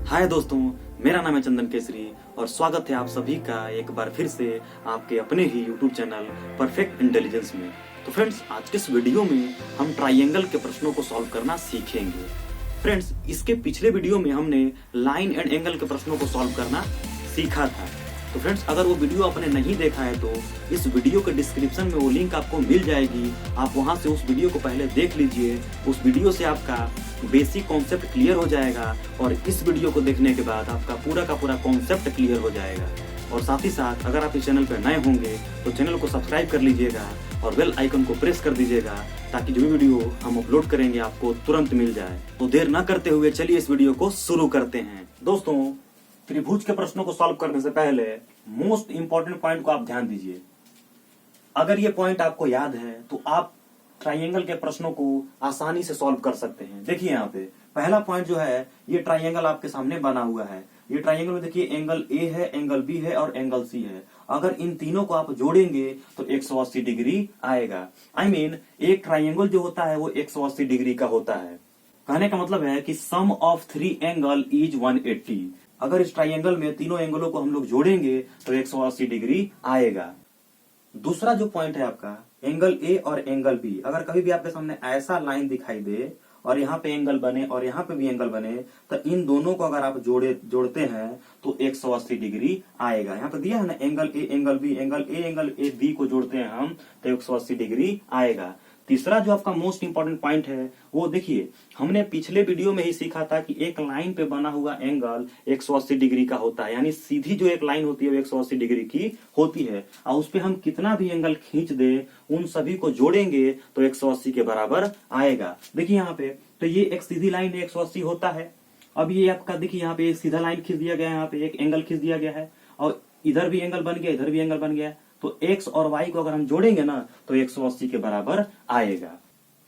हाय दोस्तों, मेरा नाम है चंदन केसरी और स्वागत है आप सभी का एक बार फिर से आपके अपने ही यूट्यूब चैनल परफेक्ट इंटेलिजेंस में। तो फ्रेंड्स, आज के इस वीडियो में हम ट्राइंगल के प्रश्नों को सॉल्व करना सीखेंगे। फ्रेंड्स, इसके पिछले वीडियो में हमने लाइन एंड एंगल के प्रश्नों को सॉल्व करना सीखा था। तो फ्रेंड्स, अगर वो वीडियो आपने नहीं देखा है तो इस वीडियो के डिस्क्रिप्शन में वो लिंक आपको मिल जाएगी। आप वहां से उस वीडियो को पहले देख लीजिए। उस वीडियो से आपका बेसिक कॉन्सेप्ट क्लियर हो जाएगा और इस वीडियो को देखने के बाद आपका पूरा का पूरा कॉन्सेप्ट क्लियर हो जाएगा। और साथ ही साथ अगर आप इस चैनल पर नए होंगे तो चैनल को सब्सक्राइब कर लीजिएगा और बेल आइकन को प्रेस कर दीजिएगा ताकि जो भी वीडियो हम अपलोड करेंगे आपको तुरंत मिल जाए। तो देर न करते हुए चलिए इस वीडियो को शुरू करते हैं। दोस्तों, त्रिभुज के प्रश्नों को सॉल्व करने से पहले मोस्ट इंपॉर्टेंट पॉइंट को आप ध्यान दीजिए। अगर ये पॉइंट आपको याद है तो आप ट्राइंगल के प्रश्नों को आसानी से सॉल्व कर सकते हैं। देखिए यहाँ पे पहला पॉइंट जो है, ये ट्राइंगल आपके सामने बना हुआ है। ये ट्राइंगल में देखिए एंगल ए है, एंगल बी है और एंगल सी है। अगर इन तीनों को आप जोड़ेंगे तो 180 डिग्री आएगा। I mean, एक ट्राइंगल जो होता है वो 180 डिग्री का होता है। कहने का मतलब है कि सम ऑफ 3 एंगल इज 180। अगर इस ट्राइंगल में तीनों एंगलों को हम लोग जोड़ेंगे तो 180 डिग्री आएगा। दूसरा जो पॉइंट है आपका, एंगल ए और एंगल बी, अगर कभी भी आपके सामने ऐसा लाइन दिखाई दे और यहाँ पे एंगल बने और यहाँ पे भी एंगल बने तो इन दोनों को अगर आप जोड़ते हैं तो 180 डिग्री आएगा। यहाँ पे दिया है ना, angle A angle B, angle A B को जोड़ते हैं हम तो 180 डिग्री आएगा। तीसरा जो आपका मोस्ट इंपॉर्टेंट पॉइंट है वो देखिए, हमने पिछले वीडियो में ही सीखा था कि एक लाइन पे बना हुआ एंगल 180 डिग्री का होता है। यानी सीधी जो एक लाइन होती है वो 180 डिग्री की होती है और उस पे हम कितना भी एंगल खींच दे उन सभी को जोड़ेंगे तो 180 के बराबर आएगा। देखिए यहाँ पे तो ये एक सीधी लाइन 180 होता है। अब ये आपका देखिए यहाँ पे एक सीधा लाइन खींच दिया गया है, यहाँ पे एक एंगल खींच दिया गया है और इधर भी एंगल बन गया, इधर भी एंगल बन गया। तो x और y को अगर हम जोड़ेंगे ना तो 180 के बराबर आएगा।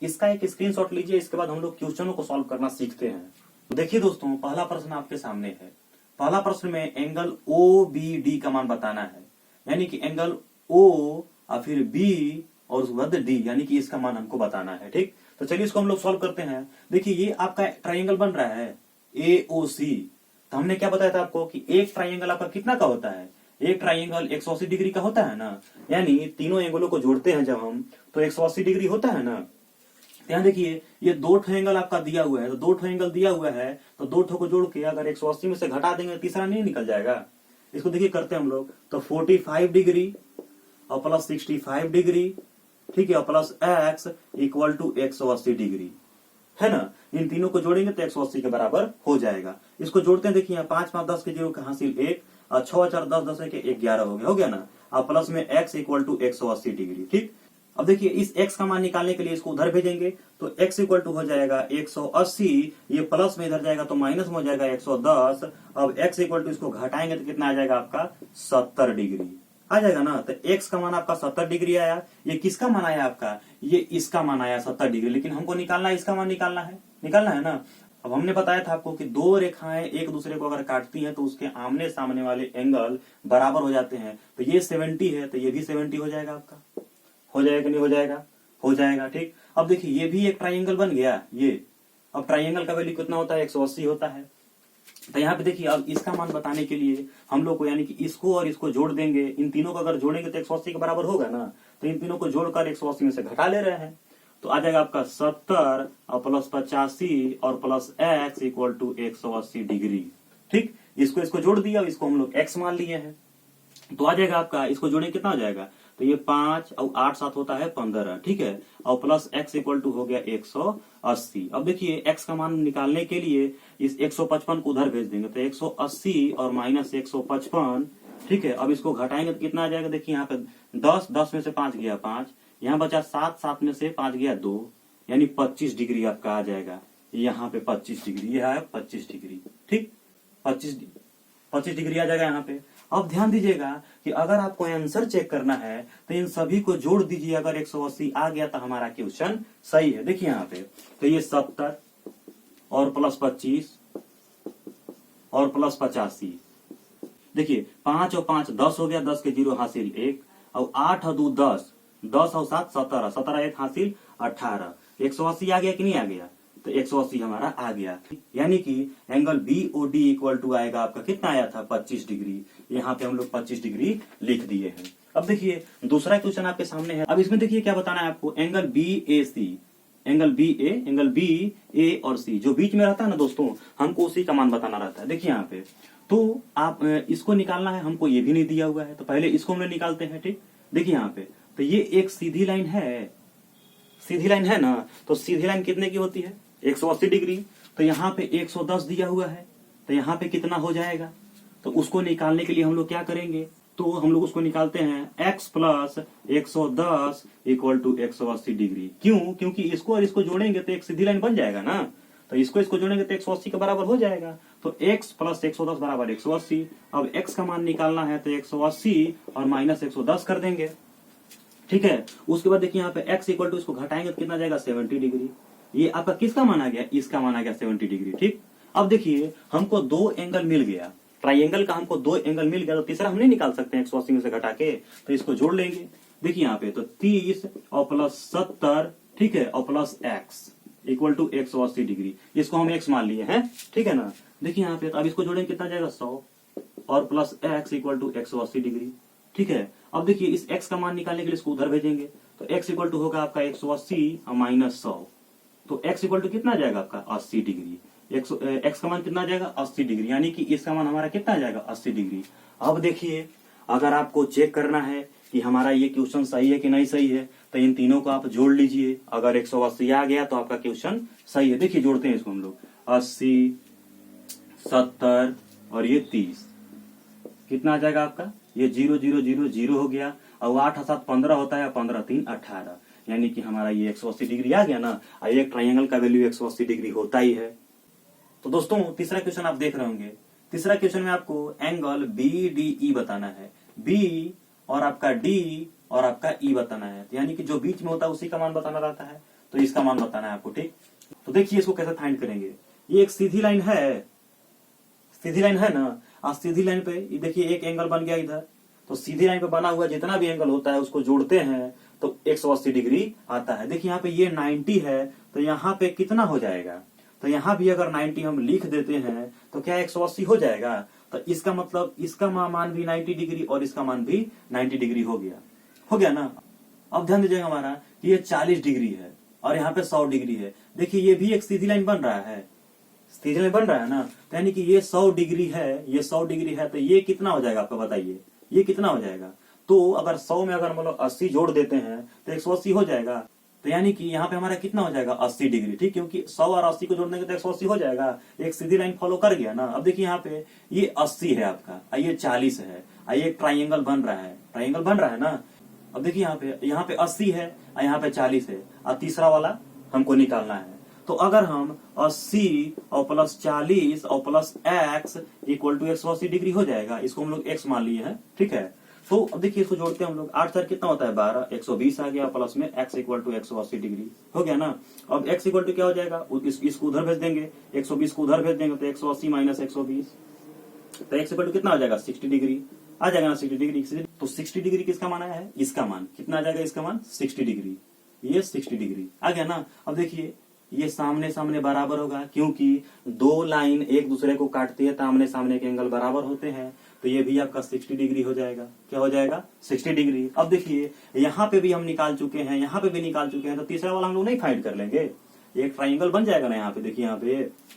इसका एक स्क्रीनशॉट लीजिए, इसके बाद हम लोग क्वेश्चनों को सॉल्व करना सीखते हैं। तो देखिए दोस्तों, पहला प्रश्न आपके सामने है। पहला प्रश्न में एंगल OBD का मान बताना है, यानी कि एंगल O और फिर B और उसके बाद D, यानी कि इसका मान हमको बताना है। ठीक, तो चलिए इसको हम लोग सॉल्व करते हैं। देखिए ये आपका ट्राइंगल बन रहा है AOC। तो हमने क्या बताया था आपको कि एक ट्राइंगल आपका कितना का होता है, एक ट्राइंगल 180 डिग्री का होता है ना। यानी तीनों एंगलों को जोड़ते हैं जब हम तो 180 डिग्री होता है ना। यहाँ देखिए ये दो एंगल आपका दिया हुआ है, तो दो एंगल दिया हुआ है तो दो को जोड़ के अगर 180 में से घटा देंगे तीसरा नहीं निकल जाएगा। इसको देखिए करते हैं हम लोग, तो 45 डिग्री और प्लस 65 डिग्री, ठीक है, और plus x equal to 180 degree है ना। इन तीनों को जोड़ेंगे तो 180 के बराबर हो जाएगा। इसको जोड़ते हैं, देखिए यहाँ 5 5 10 के 0 का हासिल 1 और 6 4 10 10 के 11 हो गया ना। अब प्लस में x इक्वल टू 180 डिग्री। ठीक, अब देखिए इस x का मान निकालने के लिए इसको उधर भेजेंगे तो x इक्वल टू हो जाएगा 180, ये प्लस में इधर जाएगा तो माइनस में हो जाएगा 110। अब x इक्वल टू इसको घटाएंगे तो कितना आ जाएगा आपका 70 डिग्री आ जाएगा ना। तो x का मान आपका 70 डिग्री आया। ये किसका मान आया आपका, ये इसका मान आया 70 डिग्री, लेकिन हमको निकालना है इसका मान निकालना है ना। अब हमने बताया था आपको कि दो रेखाएं एक दूसरे को अगर काटती हैं तो उसके आमने सामने वाले एंगल बराबर हो जाते हैं। तो ये 70 है तो ये भी 70 हो जाएगा आपका, हो जाएगा कि नहीं हो जाएगा, हो जाएगा। ठीक, अब देखिए ये भी एक ट्राइंगल बन गया ये। अब ट्राइंगल का वैल्यू कितना होता है, 180 होता है। तो यहाँ पे देखिए अब इसका मान बताने के लिए हम लोग को यानी कि इसको और इसको जोड़ देंगे। इन तीनों को अगर जोड़ेंगे तो 180 के बराबर होगा ना। तो इन तीनों को जोड़कर 180 में से घटा ले रहे हैं तो आ जाएगा आपका 70 और प्लस 85 और plus x equal to 180 degree. ठीक, इसको जोड़ दिया और इसको हम लोग x मान लिए हैं तो आ जाएगा आपका, इसको जोड़े कितना हो जाएगा, तो ये 5 और 8 7 होता है 15। ठीक है, और प्लस x इक्वल टू हो गया 180। अब देखिए x का मान निकालने के लिए इस 155 को उधर भेज देंगे तो 180 और माइनस 155। ठीक है, अब इसको घटाएंगे तो कितना आ जाएगा, देखिए यहाँ पे 10 में से 5 गया 5, यहाँ बचा 7 में से 5 गया 2, यानी 25 डिग्री आपका आ जाएगा। यहाँ पे 25 डिग्री, यह है 25 डिग्री। ठीक, 25 डिग्री आ जाएगा यहाँ पे। अब ध्यान दीजिएगा कि अगर आपको आंसर चेक करना है तो इन सभी को जोड़ दीजिए। अगर 180 आ गया तो हमारा क्वेश्चन सही है। देखिए यहाँ पे तो ये 70 और प्लस 25 और प्लस 85, देखिए 5 और 5 10 हो गया, 10 के 0 हासिल 1 और 8 और 2 10, 10 और 7 17, 17 1 हासिल 18। 180 आ गया कि नहीं आ गया, तो 180 हमारा आ गया। यानी कि एंगल BOD इक्वल टू आएगा आपका कितना आया था 25 डिग्री। यहाँ पे हम लोग 25 डिग्री लिख दिए हैं। अब देखिए दूसरा क्वेश्चन आपके सामने है। अब इसमें देखिए क्या बताना है आपको, एंगल BAC, एंगल BA और C जो बीच में रहता है ना दोस्तों, हमको उसी का मान बताना रहता है। देखिए यहाँ पे तो आप इसको निकालना है, हमको ये भी नहीं दिया हुआ है, तो पहले इसको हम लोग निकालते हैं। ठीक, देखिए यहाँ पे तो ये एक सीधी लाइन है, सीधी लाइन है ना, तो सीधी लाइन कितने की होती है 180 डिग्री। तो यहाँ पे 110 दिया हुआ है, तो यहाँ पे कितना हो जाएगा, तो उसको निकालने के लिए हम लोग क्या करेंगे, तो हम लोग उसको निकालते हैं x plus 110 equal to 180 degree. क्यों, क्योंकि इसको और इसको जोड़ेंगे तो एक सीधी लाइन बन जाएगा ना, तो इसको जोड़ेंगे तो 180 के बराबर हो जाएगा। तो x प्लस 110 बराबर 180। अब x का मान निकालना है तो 180 और माइनस 110 कर देंगे। ठीक है, उसके बाद देखिए यहाँ पे x इक्वल टू इसको घटाएंगे तो कितना जाएगा 70 डिग्री। ये आपका किसका मान आ गया, इसका मान आ गया 70 डिग्री। ठीक, अब देखिए हमको दो एंगल मिल गया, ट्राइंगल का हमको दो एंगल मिल गया, तो तीसरा हम नहीं निकाल सकते हैं 180 में से घटा के, तो इसको जोड़ लेंगे। देखिए यहाँ पे तो 30 और प्लस 70, ठीक है, और plus x equal to 180 degree, इसको हम x मान लिए हैं। ठीक है ना, देखिए यहाँ पे तो अब इसको जोड़ेंगे कितना जाएगा 100 और plus x equal to 180 degree. ठीक है, अब देखिए इस x का मान निकालने के लिए इसको उधर भेजेंगे, तो x इक्वल टू होगा आपका 180 और माइनस 100, तो x इक्वल टू कितना जाएगा आपका 80 डिग्री। x का मान कितना जाएगा 80 डिग्री, यानी कि इसका मान हमारा कितना जाएगा 80 डिग्री। अब देखिए अगर आपको चेक करना है कि हमारा ये क्वेश्चन सही है कि नहीं सही है, तो इन तीनों को आप जोड़ लीजिए। अगर 180 आ गया तो आपका क्वेश्चन सही है। देखिए जोड़ते हैं इसको हम लोग, 80, 70 और ये 30, कितना आ जाएगा आपका, ये 0 0 0 0 हो गया, और 8 7 15 होता है, 15 3 18, यानी कि हमारा ये 180 डिग्री आ गया ना। एक ट्राइंगल का वैल्यू 180 डिग्री होता ही है। तो दोस्तों तीसरा क्वेश्चन आप देख रहे होंगे, तीसरा क्वेश्चन में आपको एंगल BDE बताना है, B और आपका D और आपका E बताना है, यानी कि जो बीच में होता है उसी का मान बताना रहता है, तो इसका मान बताना है आपको। ठीक, तो देखिए इसको कैसे फाइंड करेंगे। ये एक सीधी लाइन है, सीधी लाइन है ना, आज सीधी लाइन पे देखिए एक एंगल बन गया इधर, तो सीधी लाइन पे बना हुआ जितना भी एंगल होता है उसको जोड़ते हैं तो 180 डिग्री आता है। देखिए यहाँ पे ये 90 है, तो यहाँ पे कितना हो जाएगा, तो यहाँ भी अगर 90 हम लिख देते हैं तो क्या 180 हो जाएगा, तो इसका मतलब इसका मान भी 90 डिग्री और इसका मान भी 90 डिग्री हो गया ना। अब ध्यान दीजिएगा हमारा कि ये 40 डिग्री है और यहाँ पे 100 डिग्री है। देखिए ये भी एक सीधी लाइन बन रहा है, सीधी लाइन बन रहा है ना, तो यानी कि ये 100 डिग्री है, ये 100 डिग्री है, तो ये कितना हो जाएगा आपका बताइए, ये कितना हो जाएगा। तो अगर 100 में अगर मतलब 80 जोड़ देते हैं तो 180 हो जाएगा, तो यानी कि यहाँ पे हमारा कितना हो जाएगा 80 डिग्री। ठीक, क्योंकि 100 और 80 को जोड़ने के तो 180 हो जाएगा, एक सीधी लाइन फॉलो कर गया ना। अब देखिए यहाँ पे ये 80 है आपका, ये 40 है, ये एक ट्राइंगल बन रहा है, ट्राइंगल बन रहा है ना। अब देखिए यहाँ पे 80 है, यहाँ पे 40 है, और तीसरा वाला हमको निकालना है। तो अगर हम 80 और प्लस 40 और plus x equal to 180 degree हो जाएगा, इसको हम लोग x मान लिए हैं। ठीक है, तो अब देखिए इसको जोड़ते हैं हम लोग, 8 4 कितना होता है 12, 120 आ गया, प्लस में x इक्वल टू 180 डिग्री हो गया ना। अब x इक्वल टू क्या हो जाएगा, इसको उधर भेज देंगे, 120 को उधर भेज देंगे, तो 180 माइनस 120, तो x इक्वल टू कितना हो जाएगा 60 डिग्री आ जाएगा ना, 60 डिग्री। तो 60 डिग्री किसका मान आया है, इसका मान कितना आ जाएगा, इसका मान 60 डिग्री, ये 60 डिग्री आ गया ना। अब देखिए ये सामने सामने बराबर होगा, क्योंकि दो लाइन एक दूसरे को काटती है, सामने सामने के एंगल बराबर होते हैं, तो ये भी आपका 60 डिग्री हो जाएगा। क्या हो जाएगा 60 डिग्री। अब देखिए यहाँ पे भी हम निकाल चुके हैं, यहाँ पे भी निकाल चुके हैं, तो तीसरा वाला हम लोग नहीं फाइंड कर लेंगे, एक ट्राइंगल बन जाएगा ना यहाँ पे। देखिए यहाँ पे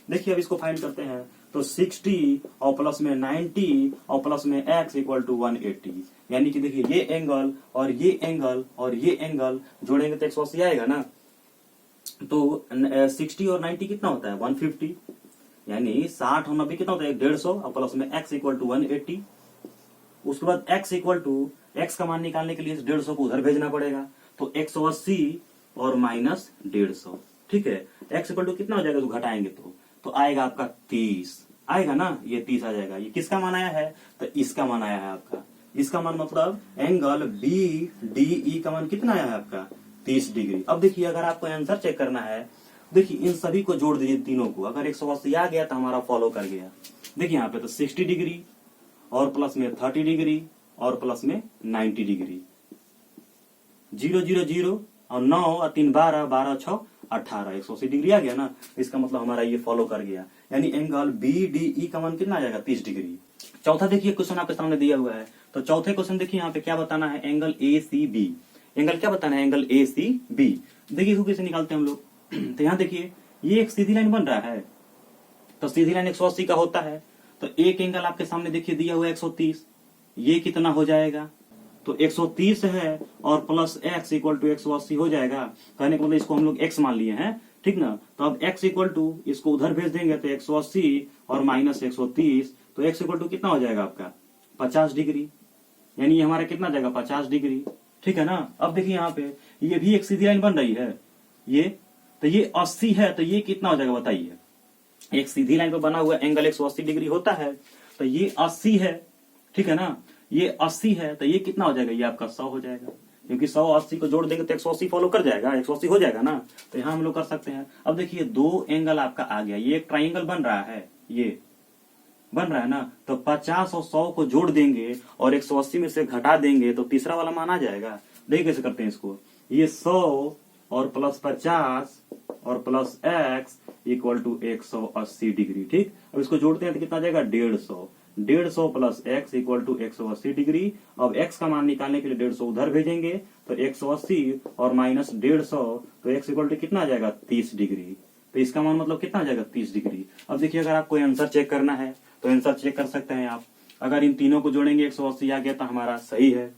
देखिए अब इसको फाइंड करते हैं, तो 60 और प्लस में 90 और प्लस में x इक्वल टू 180, यानी कि देखिए ये एंगल और ये एंगल और ये एंगल जोड़ेंगे तो 180 आएगा ना। तो 60 और 90 कितना होता है 150, यानी 60 और 90 कितना होता है 150, और प्लस में x इक्वल टू 180। उसके बाद x इक्वल टू x का मान निकालने के लिए 150 को उधर भेजना पड़ेगा, तो 180 और माइनस 150। ठीक है, x इक्वल टू कितना हो जाएगा, तो घटाएंगे तो आएगा आपका 30 आएगा ना, ये 30 आ जाएगा। ये किसका मान आया है, तो इसका मान आया है आपका, इसका मान मतलब एंगल BDE का मान कितना आया है आपका 30 डिग्री। अब देखिए अगर आपको आंसर चेक करना है, देखिए इन सभी को जोड़ दीजिए तीनों को, अगर 180 आ गया तो हमारा फॉलो कर गया। देखिए यहाँ पे तो 60 डिग्री और प्लस में 30 डिग्री और प्लस में 90 डिग्री, 0 0 0 और 9 और 3 12, 12 6 18, 180 डिग्री आ गया ना। इसका मतलब हमारा ये फॉलो कर गया, यानी एंगल बी डी ई का मान कितना आ जाएगा 30 डिग्री। चौथा देखिए क्वेश्चन आपके सामने दिया हुआ है, तो चौथे क्वेश्चन देखिए यहाँ पे क्या बताना है, angle A C B. Angle क्या बताना है, एंगल ए सी बी। देखिए इसको कैसे निकालते हैं हम लोग। तो यहाँ देखिए ये एक सीधी लाइन बन रहा है, तो सीधी लाइन 180 का होता है, तो एक एंगल आपके सामने देखिए दिया हुआ है 130, ये कितना हो जाएगा, तो 130 है और प्लस x इक्वल टू 180 हो जाएगा। कहने का मतलब इसको हम लोग x मान लिए हैं, ठीक ना। तो अब x इक्वल टू इसको उधर भेज देंगे तो 180 और माइनस 130, तो x इक्वल टू कितना हो जाएगा आपका 50 डिग्री, यानी ये हमारा कितना जाएगा 50 डिग्री, ठीक है ना। अब देखिए यहाँ पे ये भी एक सीधी लाइन बन रही है, ये तो ये 80 है, तो ये कितना हो जाएगा बताइए। एक सीधी लाइन पे बना हुआ एंगल 180 डिग्री होता है, तो ये 80 है, ठीक है ना। ये 80 है तो ये कितना हो जाएगा, ये आपका 100 हो जाएगा, क्योंकि 100 80 को जोड़ देंगे तो 180 फॉलो कर जाएगा, 180 हो जाएगा ना। तो यहाँ हम लोग कर सकते हैं। अब देखिए दो एंगल आपका आ गया, ये एक ट्राइंगल बन रहा है, ये बन रहा है ना। तो 50 और 100 को जोड़ देंगे और 180 में से घटा देंगे तो तीसरा वाला मान आ जाएगा। देखिए कैसे करते हैं इसको, ये 100 और प्लस 50 और plus x equal to 180 degree, ठीक। अब इसको जोड़ते हैं तो कितना जाएगा 150, 150 plus x equal to 180 degree. अब x का मान निकालने के लिए 150 उधर भेजेंगे तो 180 और माइनस 150, तो x इक्वल टू कितना आ जाएगा 30 डिग्री। तो इसका मान मतलब कितना आ जाएगा 30 डिग्री। अब देखिए अगर आपको आंसर चेक करना है तो आंसर चेक कर सकते हैं आप। अगर इन तीनों को जोड़ेंगे 180 आ गया तो हमारा सही है।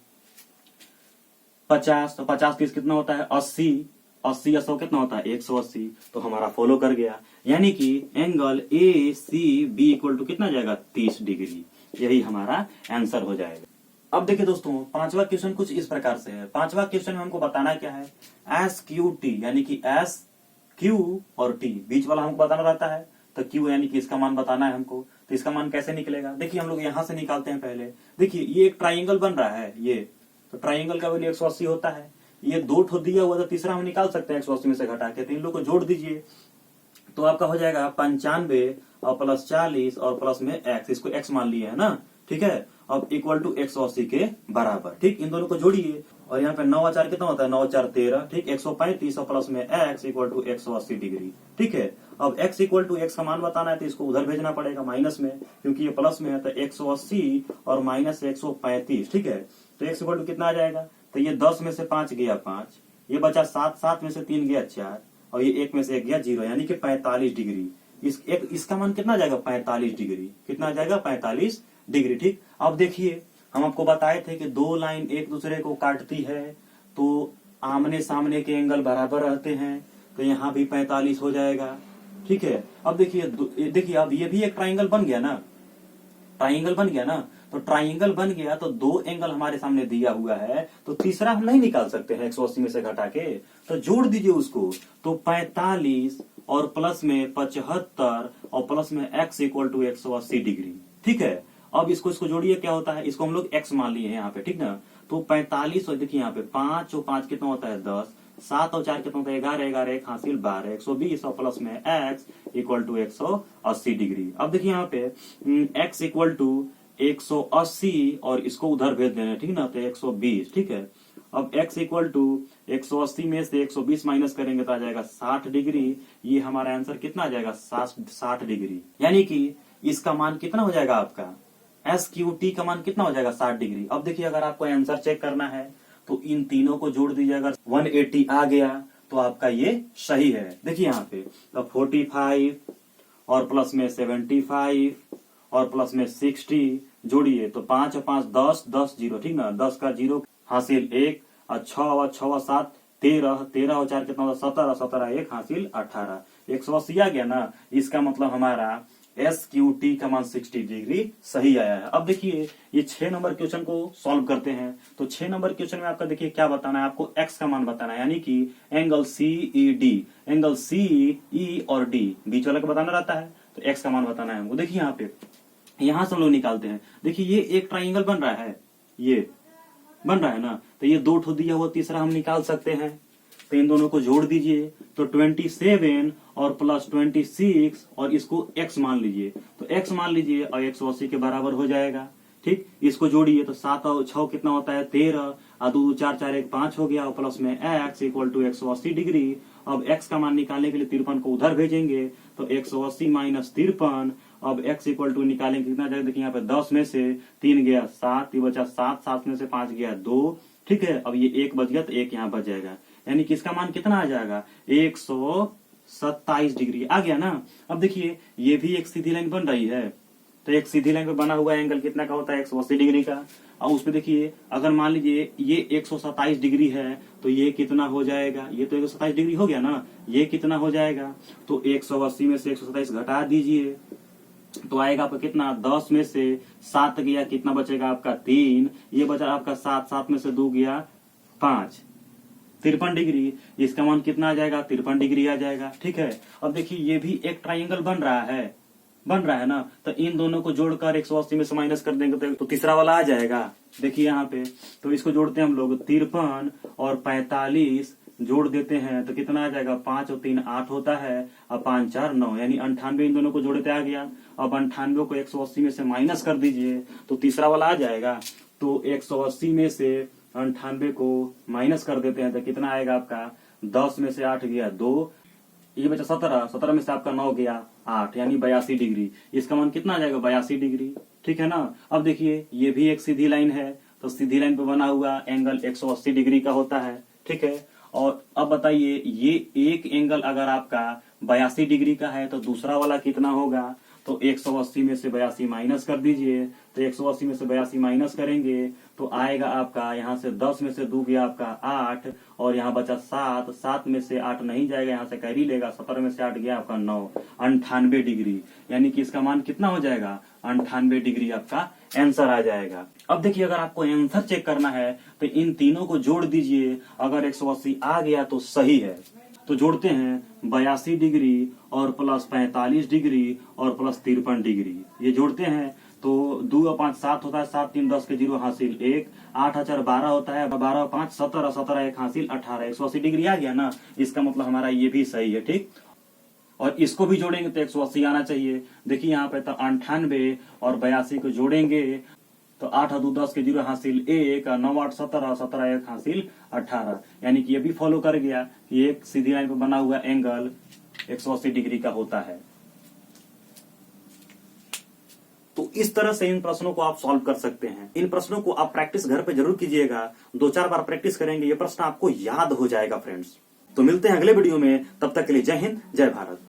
50 तो 50 30 कितना होता है 80, 80 या 100 कितना होता है 180, तो हमारा फॉलो कर गया, यानी कि angle A C B equal to कितना जाएगा 30 डिग्री। यही हमारा आंसर हो जाएगा। अब देखिए दोस्तों पांचवा क्वेश्चन कुछ इस प्रकार से है। पांचवा क्वेश्चन में हमको बताना क्या है, एस क्यू टी, यानी कि एस क्यू और टी बीच वाला हमको बताना रहता है, तो क्यू यानी कि इसका मान बताना है हमको। तो इसका मान कैसे निकलेगा, देखिए हम लोग यहां से निकालते हैं पहले। देखिए ये एक ट्राइंगल बन रहा है, ये तो ट्राइंगल का वैल्यू 180 होता है, ये दो ठो दिया हुआ, तो तीसरा हम निकाल सकते हैं 180 में से घटा के। तो इन लोग को जोड़ दीजिए तो आपका हो जाएगा 95 और प्लस 40 और प्लस में x, इसको x मान लिए है ना, ठीक है। अब इक्वल टू 180 के बराबर, ठीक। इन दोनों को जोड़िए और यहाँ पे 9 4 कितना होता है 9 4 13, ठीक। 135 और प्लस में x इक्वल टू 180 डिग्री, ठीक है। अब x इक्वल टू x का मान बताना है तो इसको उधर भेजना पड़ेगा माइनस में, क्योंकि ये प्लस में है, तो 180 और माइनस 135, ठीक है। तो x इक्वल टू कितना आ जाएगा, तो ये 10 में से 5 गया 5, ये बचा 7, 7 में से 3 गया 4 और ये 1 में से 1 गया 0, यानी कि 45 डिग्री। इसका मान कितना आ जाएगा 45 डिग्री, कितना आ जाएगा 45 डिग्री, ठीक। अब देखिए हम आपको बताए थे कि दो लाइन एक दूसरे को काटती है तो आमने सामने के एंगल बराबर रहते हैं, तो यहाँ भी 45 हो जाएगा, ठीक है। अब देखिए अब ये भी एक ट्राइंगल बन गया ना, ट्राइंगल बन गया ना। तो ट्राइंगल बन गया तो दो एंगल हमारे सामने दिया हुआ है, तो तीसरा हम नहीं निकाल सकते हैं 180 में से घटा के, तो जोड़ दीजिए उसको। तो 45 और प्लस में 75 और प्लस में x इक्वल टू 180 डिग्री, ठीक है। अब इसको जोड़िए, क्या होता है, इसको हम लोग x मान लिए हैं यहाँ पे, ठीक ना। तो 45 और देखिए यहाँ पे 5 और 5 कितना होता है 10, 7 और 4 कितना होता है 11, 11 1 हासिल 12, 120 और प्लस में x इक्वल टू 180 डिग्री। अब देखिए यहाँ पे x इक्वल टू 180 और इसको उधर भेज देना, ठीक ना, तो 120, ठीक है। अब x इक्वल टू 180 में से 120 माइनस करेंगे तो आ जाएगा 60 डिग्री। ये हमारा आंसर कितना आ जाएगा 60 डिग्री, यानी कि इसका मान कितना हो जाएगा आपका एस क्यू टी का मान कितना हो जाएगा 60 डिग्री। अब देखिए अगर आपको आंसर चेक करना है तो इन तीनों को जोड़ दीजिए, अगर 180 आ गया तो आपका ये सही है। देखिए यहाँ पे तो 45 और प्लस में 75 और प्लस में 60 जोड़िए तो 5 और 5 10, 10 0, ठीक ना, 10 का 0 हासिल 1 और 6 और 6 और 7 13, 13 और 4 कितना होता 17, 17 1 हासिल 18, 180 आ गया ना। इसका मतलब हमारा एस क्यू टी का मान 60 डिग्री सही आया है। अब देखिए ये 6 नंबर क्वेश्चन को सॉल्व करते हैं। तो 6 नंबर क्वेश्चन में आपका देखिए क्या बताना है, आपको x का मान बताना है, यानी कि angle C E D, angle C E और डी बीच वाला का बताना रहता है, तो x का मान बताना है हमको। देखिए यहाँ पे यहां से हम लोग निकालते हैं। देखिए ये एक ट्राइंगल बन रहा है, ये बन रहा है ना, तो ये दो ठो दिया हुआ तीसरा हम निकाल सकते हैं। तो इन दोनों को जोड़ दीजिए तो 27 और प्लस 26 और इसको x मान लीजिए, तो x मान लीजिए और 180 के बराबर हो जाएगा, ठीक। इसको जोड़िए तो 7 और 6 कितना होता है 13 और 2 4 4 1 5 हो गया और प्लस में x इक्वल टू 180 डिग्री अब x का मान निकालने के लिए 53 को उधर भेजेंगे, तो 180 माइनस 53। अब x इक्वल टू निकालेंगे कितना जाएगा, देखिए यहाँ पे 10 में से 3 गया 7, ये बचा 7, 7 में से 5 गया 2, ठीक है। अब ये 1 बच गया तो 1 यहाँ बच जाएगा, यानी कि इसका मान कितना आ जाएगा, 127 डिग्री आ गया ना। अब देखिए ये भी एक सीधी लाइन बन रही है, तो एक सीधी लाइन पे बना हुआ एंगल कितना का होता है, 180 डिग्री का। और उस पे देखिए अगर मान लीजिए ये 127 डिग्री है तो ये कितना हो जाएगा, ये तो 127 डिग्री हो गया ना, ये कितना हो जाएगा, तो 180 में से 127 घटा दीजिए तो आएगा आपका कितना, 10 में से 7 गया, कितना बचेगा आपका 3, ये बचा आपका 7, 7 में से 2 गया 5, 53 डिग्री। इसका मान कितना आ जाएगा, 53 डिग्री आ जाएगा, ठीक है। अब देखिए ये भी एक ट्राइंगल बन रहा है ना, तो इन दोनों को जोड़कर 180 में से माइनस कर देंगे तो तीसरा वाला आ जाएगा। देखिए यहाँ पे तो इसको जोड़ते हैं हम लोग, 53 और 45 जोड़ देते हैं तो कितना आ जाएगा, 5 और 3 8 होता है, अब 5 4 9, यानी 98 इन दोनों को जोड़ते आ गया। अब 98 को 180 में से माइनस कर दीजिए तो तीसरा वाला आ जाएगा। तो 180 में से 98 को माइनस कर देते हैं तो कितना आएगा आपका, 10 में से 8 गया 2, ये बचा 17, 17 में से आपका 9 गया 8, यानी 82 डिग्री। इसका मान कितना आ जाएगा, 82 डिग्री, ठीक है ना। अब देखिए ये भी एक सीधी लाइन है, तो सीधी लाइन पे बना हुआ एंगल 180 डिग्री का होता है, ठीक है। और अब बताइए ये एक एंगल अगर आपका 82 डिग्री का है तो दूसरा वाला कितना होगा, तो 180 में से 82 माइनस कर दीजिए, तो 180 में से 82 माइनस करेंगे तो आएगा आपका यहाँ से 10 में से 2 गया आपका 8, और यहाँ बचा 7, 7 में से 8 नहीं जाएगा, यहाँ से कैरी लेगा, 17 में से 8 गया आपका 9, 98 डिग्री, यानी कि इसका मान कितना हो जाएगा, 98 डिग्री आपका आंसर आ जाएगा। अब देखिए अगर आपको आंसर चेक करना है तो इन तीनों को जोड़ दीजिए, अगर 180 आ गया तो सही है, तो जोड़ते हैं 82 डिग्री और प्लस 45 डिग्री और प्लस 53 डिग्री, ये जोड़ते हैं तो 2 और 5 7 होता है, 7 3 10 के 0 हासिल 1, 8 4 12 होता है, 12 और 5 17, 17 1 हासिल 18, 180 डिग्री आ गया ना। इसका मतलब हमारा ये भी सही है, ठीक। और इसको भी जोड़ेंगे तो 180 आना चाहिए। देखिए यहाँ पे तो 98 और 82 को जोड़ेंगे तो 8 और 2 10 के 0 हासिल 1, 9 8 17, 17 1 हासिल 18, यानी कि ये भी फॉलो कर गया कि एक सीधी लाइन पर बना हुआ एंगल 180 डिग्री का होता है। तो इस तरह से इन प्रश्नों को आप सॉल्व कर सकते हैं। इन प्रश्नों को आप प्रैक्टिस घर पे जरूर कीजिएगा, 2-4 बार प्रैक्टिस करेंगे ये प्रश्न आपको याद हो जाएगा फ्रेंड्स। तो मिलते हैं अगले वीडियो में, तब तक के लिए जय हिंद जय भारत।